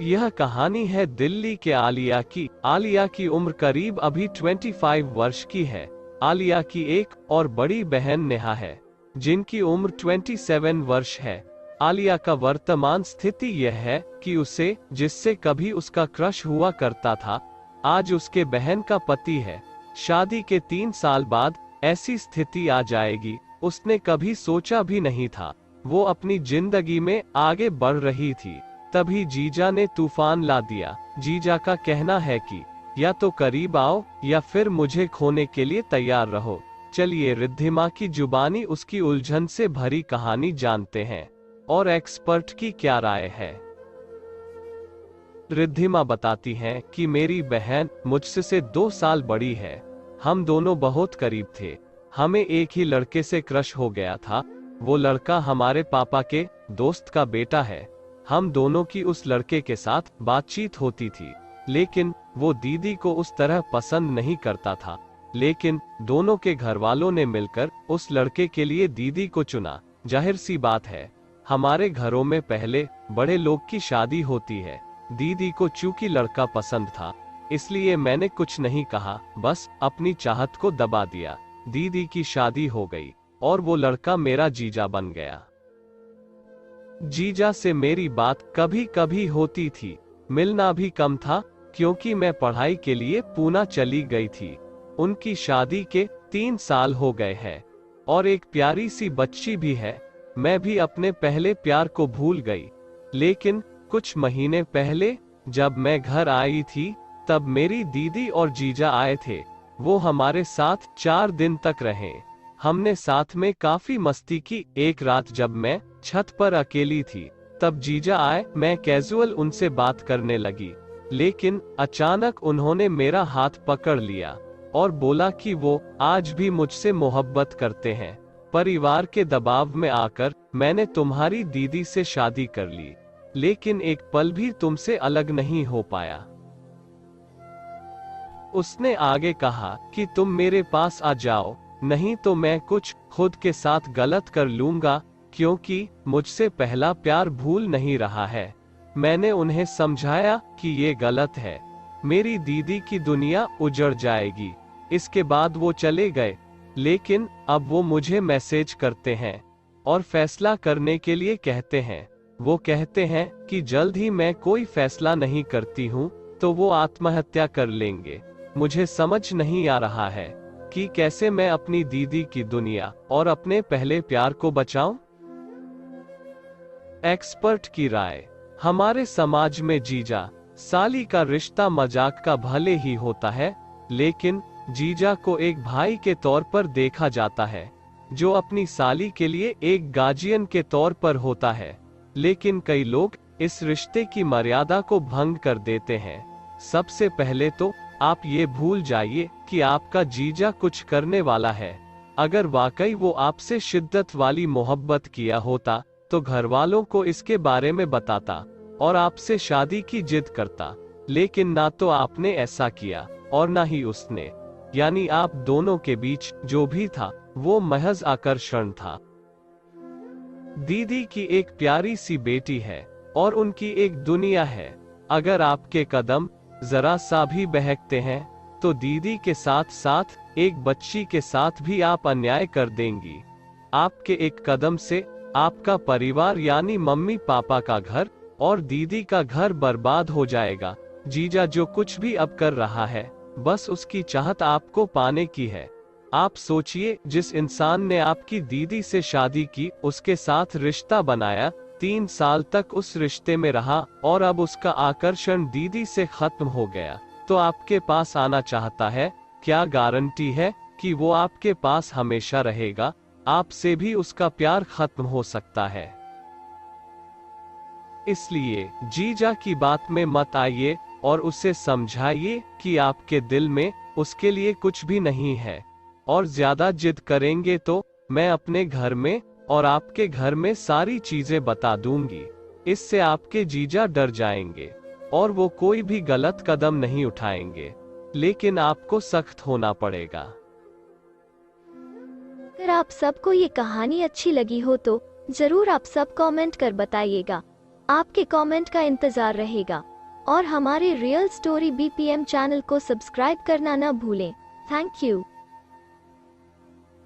यह कहानी है दिल्ली के आलिया की। आलिया की उम्र करीब अभी 25 वर्ष की है। आलिया की एक और बड़ी बहन नेहा है, जिनकी उम्र 27 वर्ष है। आलिया का वर्तमान स्थिति यह है कि उसे, जिससे कभी उसका क्रश हुआ करता था, आज उसके बहन का पति है। शादी के 3 साल बाद ऐसी स्थिति आ जाएगी, उसने कभी सोचा भी नहीं था। वो अपनी जिंदगी में आगे बढ़ रही थी, तभी जीजा ने तूफान ला दिया। जीजा का कहना है कि या तो करीब आओ या फिर मुझे खोने के लिए तैयार रहो। चलिए रिद्धिमा की जुबानी उसकी उलझन से भरी कहानी जानते हैं और एक्सपर्ट की क्या राय है। रिद्धिमा बताती हैं कि मेरी बहन मुझसे 2 साल बड़ी है। हम दोनों बहुत करीब थे। हमें एक ही लड़के से क्रश हो गया था। वो लड़का हमारे पापा के दोस्त का बेटा है। हम दोनों की उस लड़के के साथ बातचीत होती थी, लेकिन वो दीदी को उस तरह पसंद नहीं करता था। लेकिन दोनों के घर वालों ने मिलकर उस लड़के के लिए दीदी को चुना। जाहिर सी बात है, हमारे घरों में पहले बड़े लोग की शादी होती है। दीदी को चूंकि लड़का पसंद था, इसलिए मैंने कुछ नहीं कहा, बस अपनी चाहत को दबा दिया। दीदी की शादी हो गई और वो लड़का मेरा जीजा बन गया। जीजा से मेरी बात कभी कभी होती थी, मिलना भी कम था, क्योंकि मैं पढ़ाई के लिए पूना चली गई थी। उनकी शादी के 3 साल हो गए हैं और एक प्यारी सी बच्ची भी है। मैं भी अपने पहले प्यार को भूल गई, लेकिन कुछ महीने पहले जब मैं घर आई थी, तब मेरी दीदी और जीजा आए थे। वो हमारे साथ 4 दिन तक रहे। हमने साथ में काफी मस्ती की। एक रात जब मैं छत पर अकेली थी, तब जीजा आए। मैं कैजुअल उनसे बात करने लगी, लेकिन अचानक उन्होंने मेरा हाथ पकड़ लिया और बोला कि वो आज भी मुझसे मोहब्बत करते हैं। परिवार के दबाव में आकर मैंने तुम्हारी दीदी से शादी कर ली, लेकिन एक पल भी तुमसे अलग नहीं हो पाया। उसने आगे कहा कि तुम मेरे पास आ जाओ, नहीं तो मैं कुछ खुद के साथ गलत कर लूंगा, क्योंकि मुझसे पहला प्यार भूल नहीं रहा है। मैंने उन्हें समझाया कि ये गलत है, मेरी दीदी की दुनिया उजड़ जाएगी। इसके बाद वो चले गए, लेकिन अब वो मुझे मैसेज करते हैं और फैसला करने के लिए कहते हैं। वो कहते हैं कि जल्द ही मैं कोई फैसला नहीं करती हूँ तो वो आत्महत्या कर लेंगे। मुझे समझ नहीं आ रहा है कि कैसे मैं अपनी दीदी की दुनिया और अपने पहले प्यार को बचाऊं। एक्सपर्ट की राय। हमारे समाज में जीजा साली का रिश्ता मजाक का भले ही होता है, लेकिन जीजा को एक भाई के तौर पर देखा जाता है, जो अपनी साली के लिए एक गार्जियन के तौर पर होता है। लेकिन कई लोग इस रिश्ते की मर्यादा को भंग कर देते हैं। सबसे पहले तो आप ये भूल जाइए कि आपका जीजा कुछ करने वाला है। अगर वाकई वो आपसे शिद्दत वाली मोहब्बत किया होता तो घर वालों को इसके बारे में बताता और आपसे शादी की जिद करता, लेकिन ना तो आपने ऐसा किया और ना ही उसने। यानी आप दोनों के बीच जो भी था वो महज आकर्षण था। दीदी की एक प्यारी सी बेटी है और उनकी एक दुनिया है। अगर आपके कदम जरा सा भी बहकते हैं तो दीदी के साथ साथ एक बच्ची के साथ भी आप अन्याय कर देंगी। आपके एक कदम से आपका परिवार यानी मम्मी पापा का घर और दीदी का घर बर्बाद हो जाएगा। जीजा जो कुछ भी अब कर रहा है, बस उसकी चाहत आपको पाने की है। आप सोचिए, जिस इंसान ने आपकी दीदी से शादी की, उसके साथ रिश्ता बनाया, 3 साल तक उस रिश्ते में रहा और अब उसका आकर्षण दीदी से खत्म हो गया, तो आपके पास आना चाहता है। क्या गारंटी है कि वो आपके पास हमेशा रहेगा? आपसे भी उसका प्यार खत्म हो सकता है। इसलिए जीजा की बात में मत आइए और उसे समझाइए कि आपके दिल में उसके लिए कुछ भी नहीं है, और ज्यादा जिद करेंगे तो मैं अपने घर में और आपके घर में सारी चीजें बता दूंगी। इससे आपके जीजा डर जाएंगे और वो कोई भी गलत कदम नहीं उठाएंगे, लेकिन आपको सख्त होना पड़ेगा। अगर आप सबको ये कहानी अच्छी लगी हो तो जरूर आप सब कमेंट कर बताइएगा। आपके कमेंट का इंतजार रहेगा और हमारे रियल स्टोरी बीपीएम चैनल को सब्सक्राइब करना न भूलें। Thank you.